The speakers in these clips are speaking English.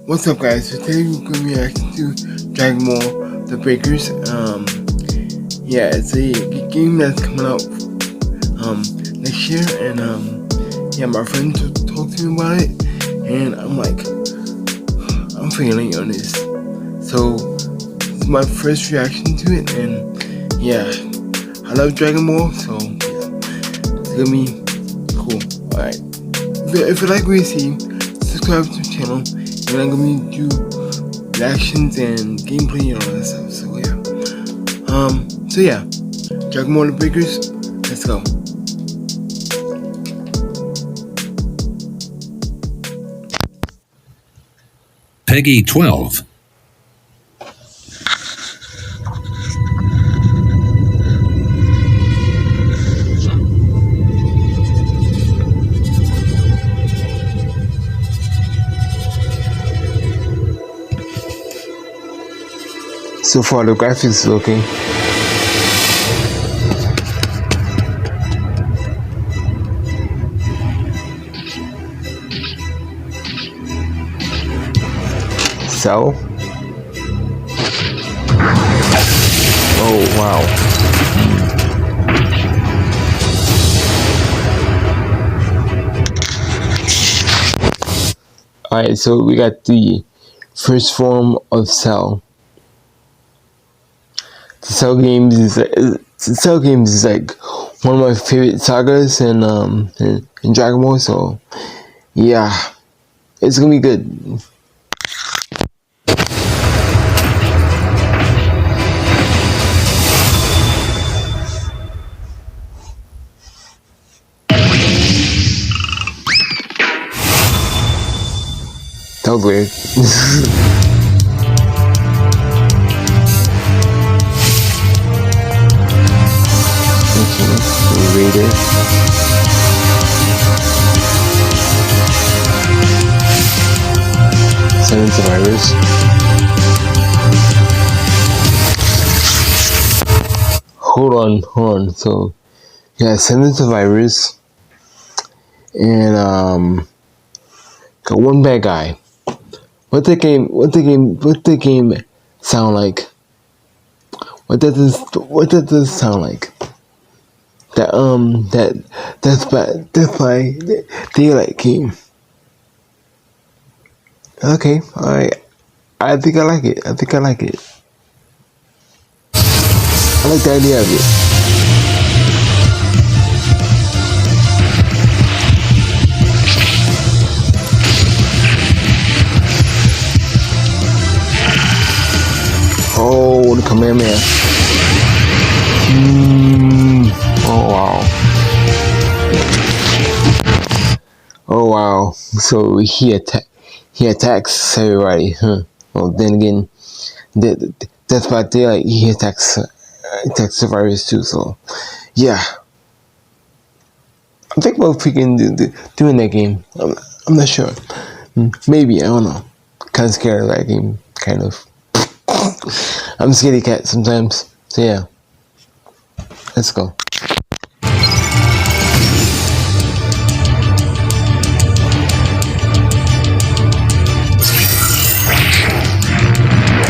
What's up, guys? So today we're going to be reacting to Dragon Ball The Breakers. Yeah, it's a game that's coming out next year, and yeah, my friend talked to me about it, and I'm like, I'm feeling on this. So it's my first reaction to it, and yeah, I love Dragon Ball, so yeah, it's gonna be cool. All right, if you like what you see, subscribe to the channel, and I'm gonna do reactions and gameplay and all that stuff. So yeah, Dragon Ball The Breakers, let's go. Peggy 12. So far, the graphics is okay. So, oh wow. Alright, so we got the first form of Cell. The Cell games is like one of my favorite sagas in Dragon Ball. So yeah, it's gonna be good. That was weird. Okay, Raider. Seven survivors. Hold on. So yeah, 7 survivors, and got one bad guy. What the game sound like? What does this sound like? That's my daylight game. Okay, I think I like it. I like the idea of it. Oh, the Kamehameha. Oh wow. Oh wow. So he attacks everybody, huh? Well, then again, that's about daylight. He attacks survivors too. So yeah, I'm thinking about freaking doing that game. I'm not sure. Maybe, I don't know. Kind of scared of that game. Kind of. I'm a scaredy cat sometimes. So yeah, let's go.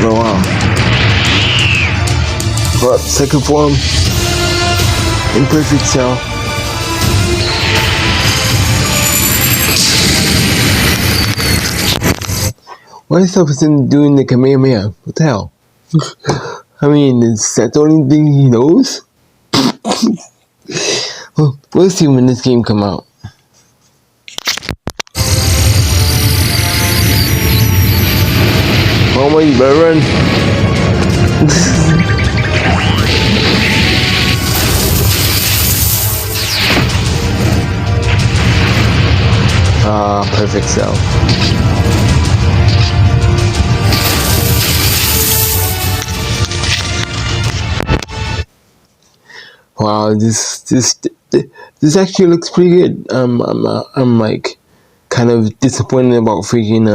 Oh wow. But second form, imperfect cell. Why is that person doing the Kamehameha? What the hell? I mean, is that the only thing he knows? Well, we'll see when this game come out. Oh my, you better run. Perfect cell. Wow, this actually looks pretty good. I'm like kind of disappointed about freaking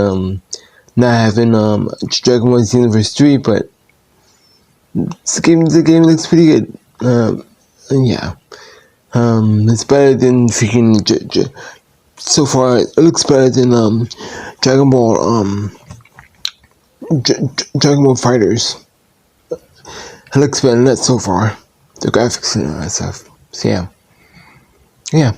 not having Dragon Ball xenoverse 3, but the game looks pretty good. Yeah, it's better than freaking so far. It looks better than Dragon Ball Dragon Ball Fighters. It looks better than that so far. The graphics and all that stuff. So yeah. Yeah.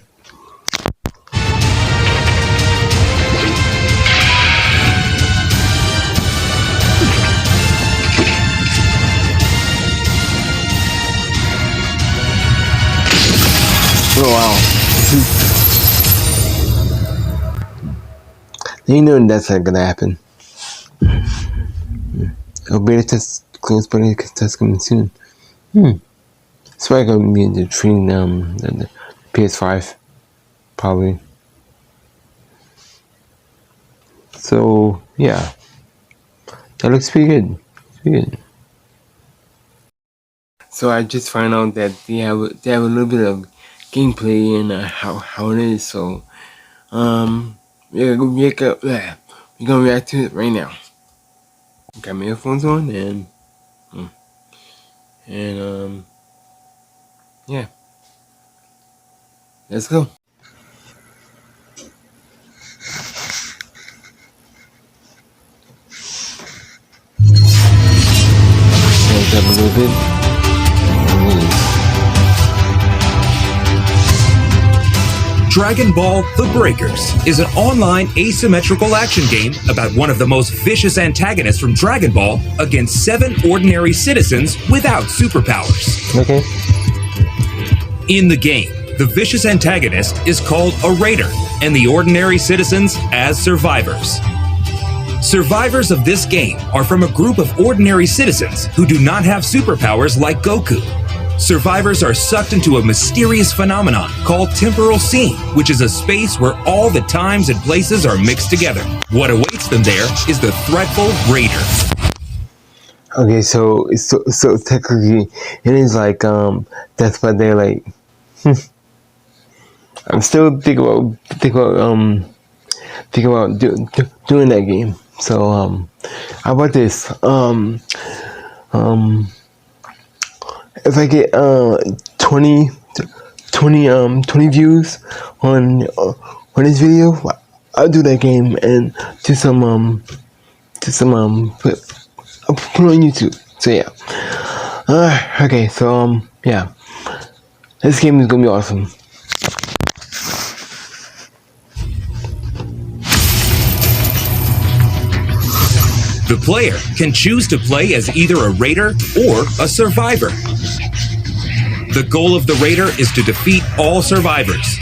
Oh wow. You know that's not gonna happen. A beta test, close beta test coming soon. It's probably gonna be in between the PS5, probably. So yeah, that looks pretty good. Pretty good. So I just found out that they have a little bit of gameplay and how it is. So we're gonna react to it right now. Got my earphones on and yeah, let's go. Hold up a little bit. Dragon Ball The Breakers is an online asymmetrical action game about one of the most vicious antagonists from Dragon Ball against 7 ordinary citizens without superpowers. Okay. In the game, the vicious antagonist is called a Raider, and the ordinary citizens as survivors. Survivors of this game are from a group of ordinary citizens who do not have superpowers like Goku. Survivors are sucked into a mysterious phenomenon called temporal scene, which is a space where all the times and places are mixed together. What awaits them there is the threatful Raider. Okay, so technically it is like Death by Daylight. I'm still thinking about doing that game. So how about this? If I get 20 views on this video, I'll do that game and do some put on YouTube. So yeah. Okay, so yeah. This game is gonna be awesome. The player can choose to play as either a Raider or a Survivor. The goal of the Raider is to defeat all survivors,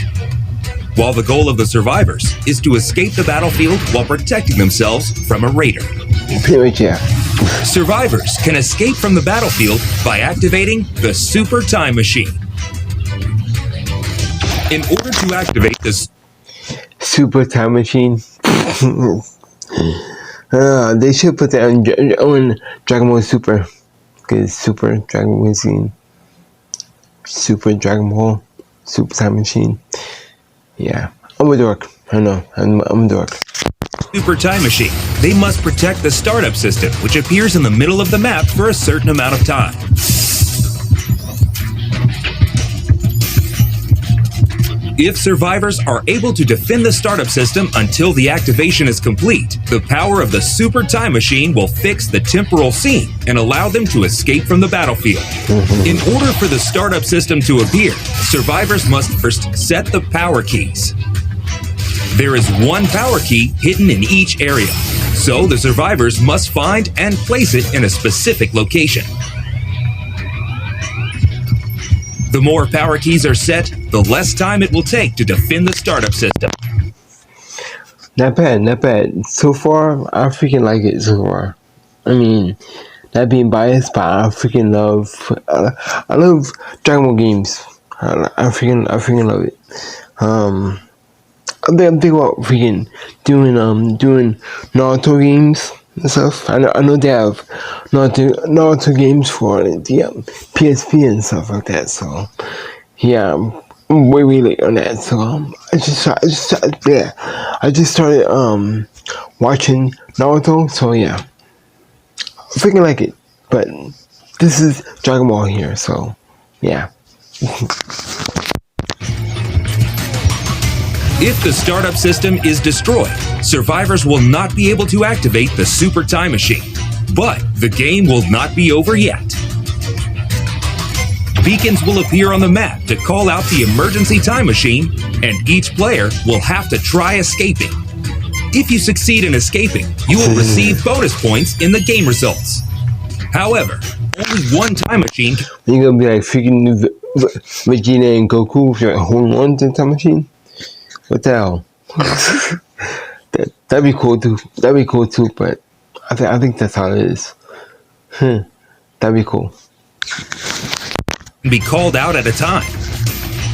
while the goal of the survivors is to escape the battlefield while protecting themselves from a Raider. Pretty much, yeah. Survivors can escape from the battlefield by activating the Super Time Machine. In order to activate this Super Time Machine, they should put that on Dragon Ball Super, because Super Dragon Ball Machine, Super Dragon Ball, Super Time Machine. Yeah, I'm a dork. I know, I'm a dork. Super Time Machine, they must protect the startup system, which appears in the middle of the map for a certain amount of time. If survivors are able to defend the startup system until the activation is complete, the power of the Super Time Machine will fix the temporal scene and allow them to escape from the battlefield. In order for the startup system to appear, survivors must first set the power keys. There is one power key hidden in each area, so the survivors must find and place it in a specific location. The more power keys are set, the less time it will take to defend the startup system. Not bad, not bad. So far, I freaking like it so far. I mean, not being biased, but I freaking love. I love Dragon Ball games. I freaking love it. I'm thinking about freaking doing Naruto games and stuff. I know they have Naruto games for the PSP and stuff like that. So yeah, I'm way late on that. So I just started watching Naruto. So yeah, I freaking like it. But this is Dragon Ball here. So yeah. If the startup system is destroyed, survivors will not be able to activate the Super Time Machine. But the game will not be over yet. Beacons will appear on the map to call out the emergency time machine, and each player will have to try escaping. If you succeed in escaping, you will receive bonus points in the game results. However, only one time machine can... You're gonna be like freaking Vegeta and Goku if you're like holding on to the time machine? What the hell? That'd be cool too. That'd be cool too, but I think that's how it is. That'd be cool. be called out at a time.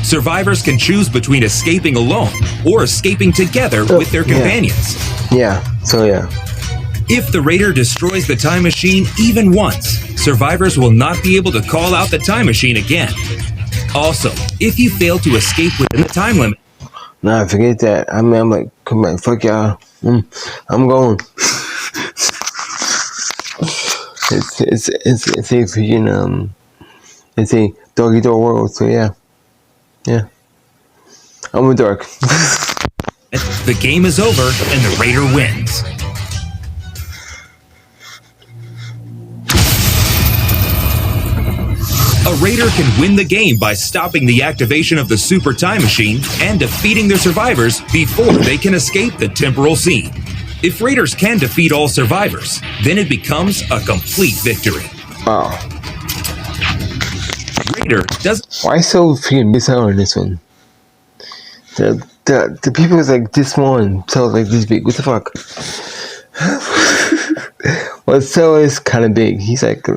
Survivors can choose between escaping alone or escaping together with their companions. Yeah, If the raider destroys the time machine even once, survivors will not be able to call out the time machine again. Also, if you fail to escape within the time limit... Nah, forget that. I mean, I'm like, come back, fuck y'all. I'm going. It's a freaking, it's a dog-eat-dog world, so yeah. I'm a dark. The game is over and the raider wins. A raider can win the game by stopping the activation of the super time machine and defeating their survivors before they can escape the temporal scene. If raiders can defeat all survivors, then it becomes a complete victory. Wow. Raider does... Why so freaking bizarre on this one? The people is like this small and Cell like this big. What the fuck? Well, Cell is kind of big. He's like he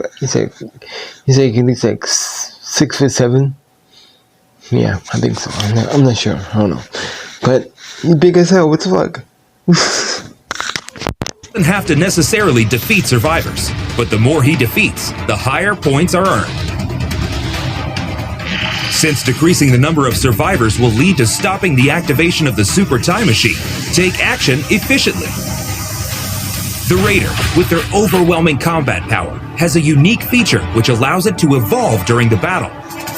looks like 6'7". Yeah, I think so. I'm not sure. I don't know. But he's big as hell. What the fuck? Doesn't have to necessarily defeat survivors, but the more he defeats, the higher points are earned. Since decreasing the number of survivors will lead to stopping the activation of the super time machine, take action efficiently. The Raider, with their overwhelming combat power, has a unique feature which allows it to evolve during the battle.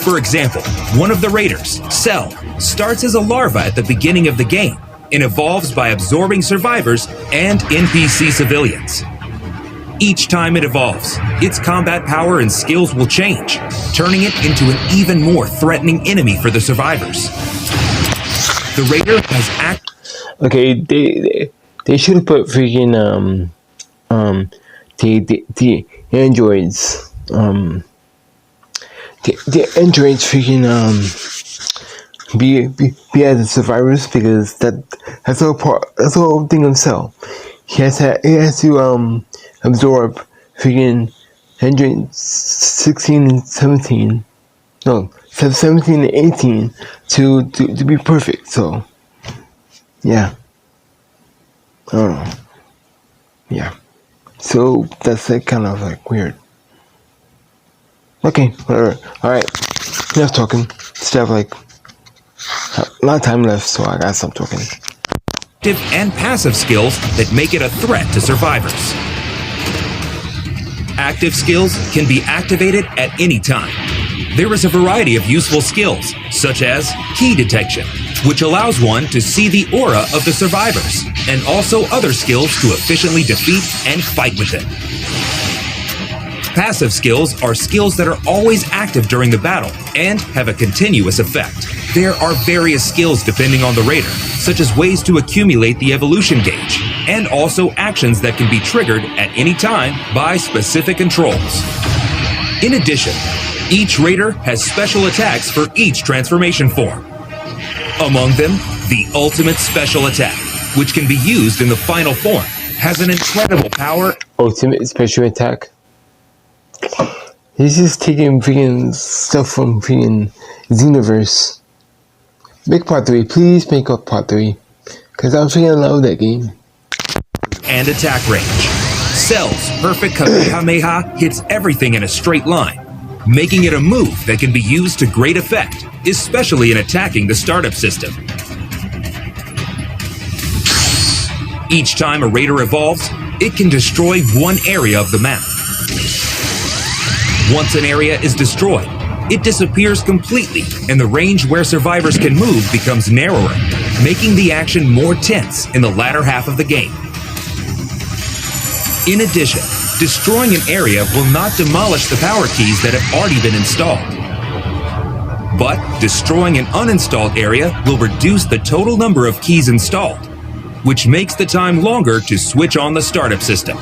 For example, one of the Raiders, Cell, starts as a larva at the beginning of the game and evolves by absorbing survivors and NPC civilians. Each time it evolves, its combat power and skills will change, turning it into an even more threatening enemy for the survivors. The Raider has Okay, they should have put freaking the androids the androids freaking be as the survivors, because that's the whole thing of Cell. He has to absorb freaking 16 and 17. No, 17 and 18 to be perfect. So yeah, I don't know. Yeah, so that's like kind of like weird. Okay, whatever. All right, enough talking. Still have like a lot of time left, so I gotta stop talking. active and passive skills that make it a threat to survivors. Active skills can be activated at any time. There is a variety of useful skills, such as key detection, which allows one to see the aura of the survivors, and also other skills to efficiently defeat and fight with it. Passive skills are skills that are always active during the battle and have a continuous effect. There are various skills depending on the raider, such as ways to accumulate the evolution gauge, and also actions that can be triggered at any time by specific controls. In addition, each raider has special attacks for each transformation form. Among them, the ultimate special attack, which can be used in the final form, has an incredible power. Ultimate special attack. He's just taking freaking stuff from freaking xenoverse. Make part 3, please make up part 3, because I'm freaking love that game. And attack range. Cell's perfect Kamehameha hits everything in a straight line, making it a move that can be used to great effect, especially in attacking the startup system. Each time a raider evolves, it can destroy one area of the map. Once an area is destroyed, it disappears completely, and the range where survivors can move becomes narrower, making the action more tense in the latter half of the game. In addition, Destroying an area will not demolish the power keys that have already been installed. But destroying an uninstalled area will reduce the total number of keys installed, which makes the time longer to switch on the startup system.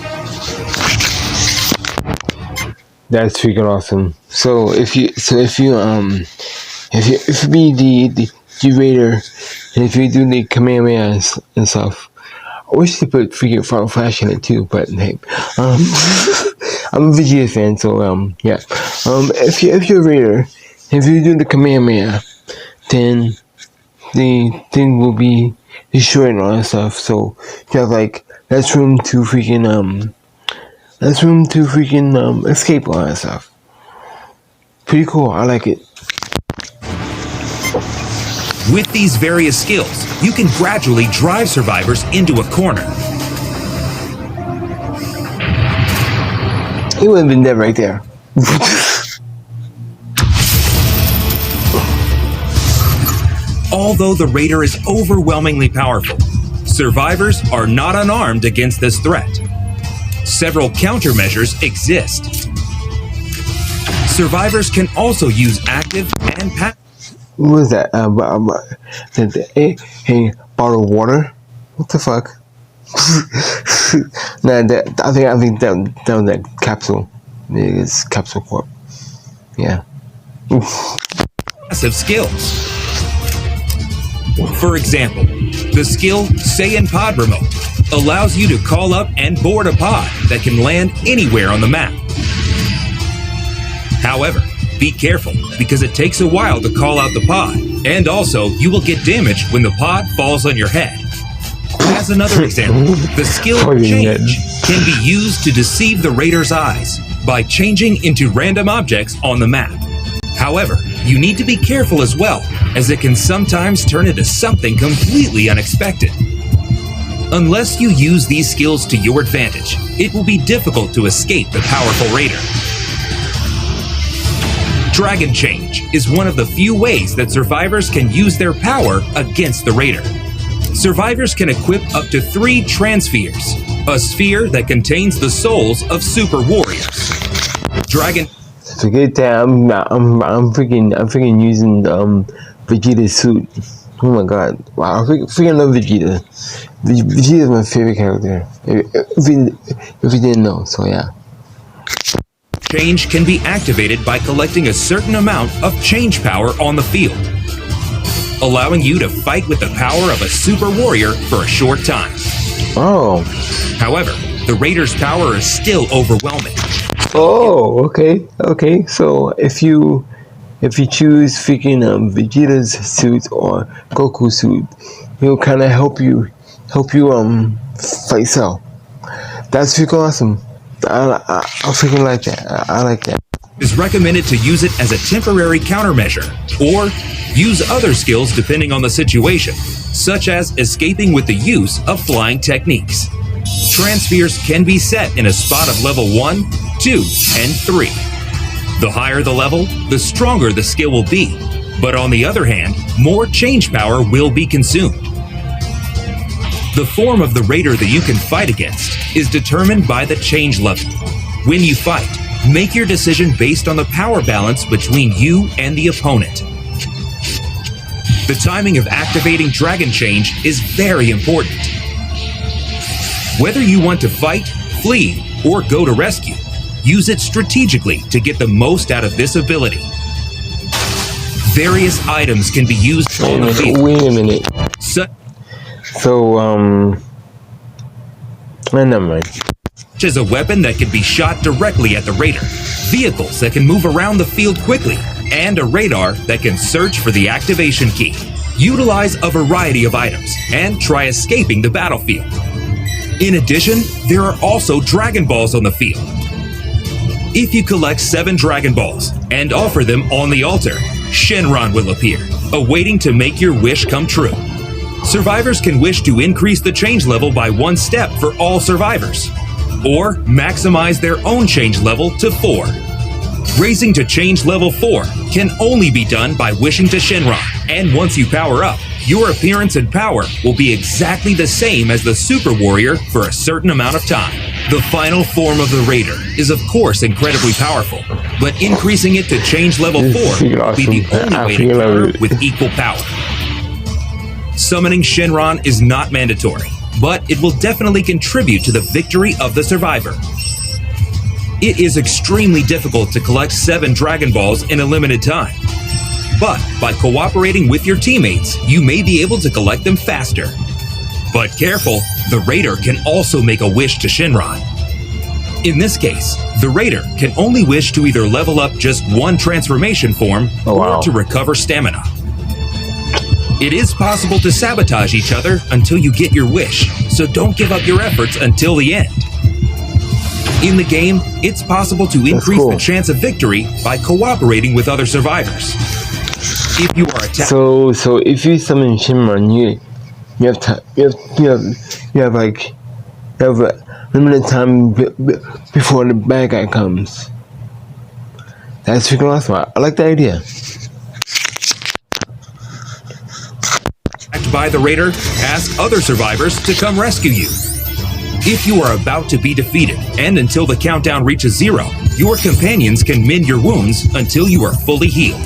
That's freaking awesome. So if you be the raider, and if you do the Kamehameha and stuff, I wish they put freaking Final Flash in it too. But hey, I'm a Vegeta fan, so yeah. If you're a raider, if you do the Kamehameha, then the thing will be destroyed and all that stuff. So you have like less room to freaking escape all that stuff. Pretty cool. I like it. With these various skills, you can gradually drive survivors into a corner. He would have been dead right there. Although the Raider is overwhelmingly powerful, survivors are not unarmed against this threat. Several countermeasures exist. Survivors can also use active and passive. What was that? Hey, bottle of water? What the fuck? Nah, I think that was that capsule. It's Capsule Corp. Yeah. Skills. For example, the skill Saiyan Pod Remote allows you to call up and board a pod that can land anywhere on the map. However, be careful, because it takes a while to call out the pod, and also you will get damaged when the pod falls on your head. As another example, the skill Change can be used to deceive the Raider's eyes by changing into random objects on the map. However, you need to be careful as well, as it can sometimes turn into something completely unexpected. Unless you use these skills to your advantage, it will be difficult to escape the powerful Raider. Dragon Change is one of the few ways that survivors can use their power against the Raider. Survivors can equip up to 3 Transpheres, a sphere that contains the souls of super warriors. Forget that. I'm freaking using Vegeta's suit. Oh my god! Wow, I freaking love Vegeta. Vegeta is my favorite character. If you didn't know, so yeah. Change can be activated by collecting a certain amount of change power on the field, allowing you to fight with the power of a super warrior for a short time. Oh. However, the Raider's power is still overwhelming. Oh, okay. So if you choose freaking Vegeta's suit or Goku's suit, he'll kind of help you fight Cell. That's freaking awesome. I freaking like that. I like that. It is recommended to use it as a temporary countermeasure, or use other skills depending on the situation, such as escaping with the use of flying techniques. Transpheres can be set in a spot of level 1, 2, and 3. The higher the level, the stronger the skill will be, but on the other hand, more change power will be consumed. The form of the Raider that you can fight against is determined by the change level. When you fight, make your decision based on the power balance between you and the opponent. The timing of activating Dragon Change is very important. Whether you want to fight, flee, or go to rescue, use it strategically to get the most out of this ability. Various items can be used on the field. Wait a minute. Never mind. Such as a weapon that can be shot directly at the Raider, vehicles that can move around the field quickly, and a radar that can search for the activation key. Utilize a variety of items and try escaping the battlefield. In addition, there are also Dragon Balls on the field. If you collect 7 Dragon Balls and offer them on the altar, Shenron will appear, awaiting to make your wish come true. Survivors can wish to increase the change level by 1 step for all survivors, or maximize their own change level to 4. Raising to change level 4 can only be done by wishing to Shenron, and once you power up, Your appearance and power will be exactly the same as the Super Warrior for a certain amount of time. The final form of the Raider is of course incredibly powerful, but increasing it to change level 4 will be the only way to counter with equal power. Summoning Shenron is not mandatory, but it will definitely contribute to the victory of the survivor. It is extremely difficult to collect 7 Dragon Balls in a limited time. But by cooperating with your teammates, you may be able to collect them faster. But careful, the Raider can also make a wish to Shenron. In this case, the Raider can only wish to either level up just one transformation form or to recover stamina. It is possible to sabotage each other until you get your wish, so don't give up your efforts until the end. In the game, it's possible to increase the chance of victory by cooperating with other survivors. If you are attacked, so if you summon Shenron, you have a limited time before the bad guy comes. That's freaking awesome. I like the idea. by the Raider, ask other survivors to come rescue you. If you are about to be defeated, and until the countdown reaches 0, your companions can mend your wounds until you are fully healed.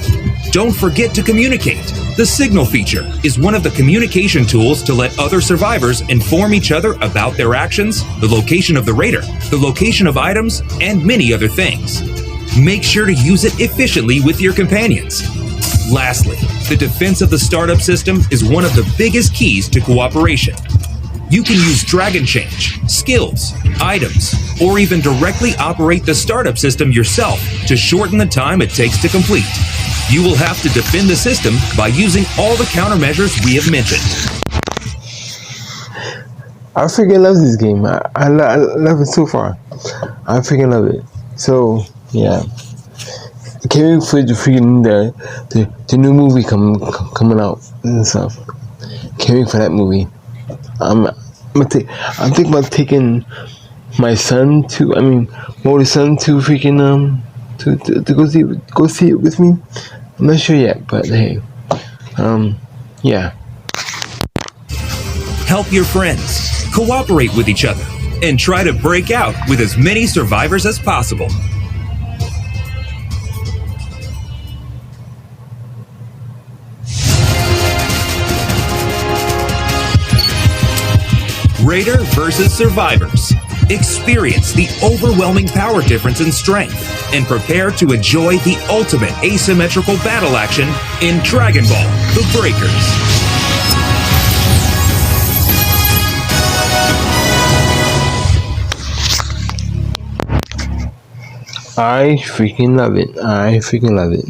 Don't forget to communicate. The signal feature is one of the communication tools to let other survivors inform each other about their actions, the location of the Raider, the location of items, and many other things. Make sure to use it efficiently with your companions. Lastly, the defense of the startup system is one of the biggest keys to cooperation. You can use Dragon Change, skills, items, or even directly operate the startup system yourself to shorten the time it takes to complete. You will have to defend the system by using all the countermeasures we have mentioned. I freaking love this game. I love it so far. I freaking love it. So, yeah. I can't wait for the new movie coming out and stuff. Can't wait for that movie. I'm thinking about taking my son to, older son to freaking to go see it with me. I'm not sure yet, but hey, yeah. Help your friends, cooperate with each other, and try to break out with as many survivors as possible. Raider versus Survivors. Experience the overwhelming power difference in strength and prepare to enjoy the ultimate asymmetrical battle action in Dragon Ball: The Breakers. I freaking love it. I freaking love it.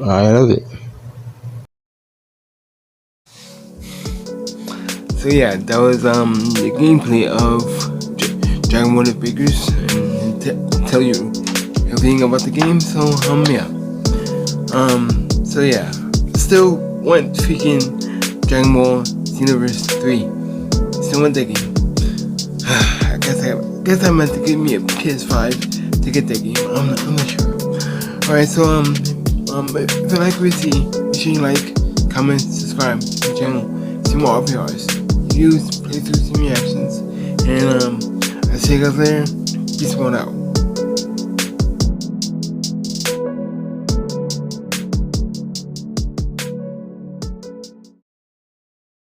I love it. So yeah, that was the gameplay of Dragon Ball: The Breakers, and tell you everything about the game. So yeah, still want freaking Dragon Ball xenoverse 3. Still want that game. I guess I meant to give me a PS5 to get that game. I'm not sure. Alright, so if you like what you see, make sure you like, comment, subscribe to the channel. See more RPRs, reviews, playthroughs, and reactions. And I'll see you guys later. Peace out.